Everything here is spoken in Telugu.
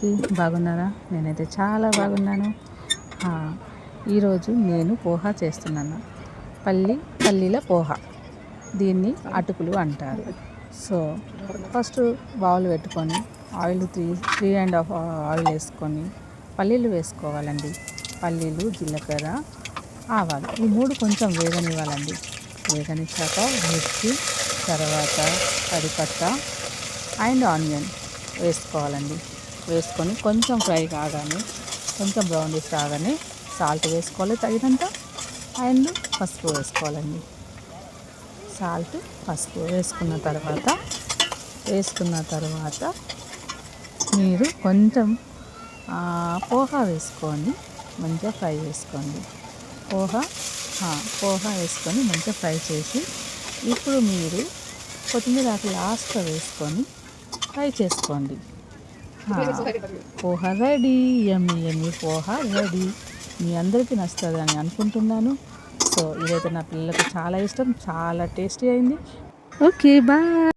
అందరికీ బాగున్నారా? నేనైతే చాలా బాగున్నాను. ఈరోజు నేను పోహా చేస్తున్నాను. పల్లీల పోహా, దీన్ని అటుకులు అంటారు. సో ఫస్ట్ బౌల్ పెట్టుకొని ఆయిల్ 3.5 ఆయిల్ వేసుకొని పల్లీలు వేసుకోవాలండి. పల్లీలు, జీలకర్ర, ఆవాలు ఈ మూడు కొంచెం వేగనివ్వాలండి. వేగనిచ్చాక మిర్చి, తర్వాత కరిపత్త అండ్ ఆనియన్ వేసుకోవాలండి. వేసుకొని కొంచెం ఫ్రై కాగానే, కొంచెం బ్రౌనిష్ రాగానే సాల్ట్ వేసుకోవాలి తగినంత, అండ్ పసుపు వేసుకోవాలండి. సాల్ట్, పసుపు వేసుకున్న తర్వాత మీరు కొంచెం పోహా వేసుకొని మంచిగా ఫ్రై చేసుకోండి. పోహా వేసుకొని మంచిగా ఫ్రై చేసి, ఇప్పుడు మీరు కొత్తిమీర ఆకు లాస్ట్లో వేసుకొని ఫ్రై చేసుకోండి. పోహా రెడీ. యమ్మీ పోహా రెడీ. మీ అందరికీ నచ్చుతుంది అని అనుకుంటున్నాను. సో ఇదైతే నా పిల్లలకు చాలా ఇష్టం, చాలా టేస్టీ అయింది. Okay, bye.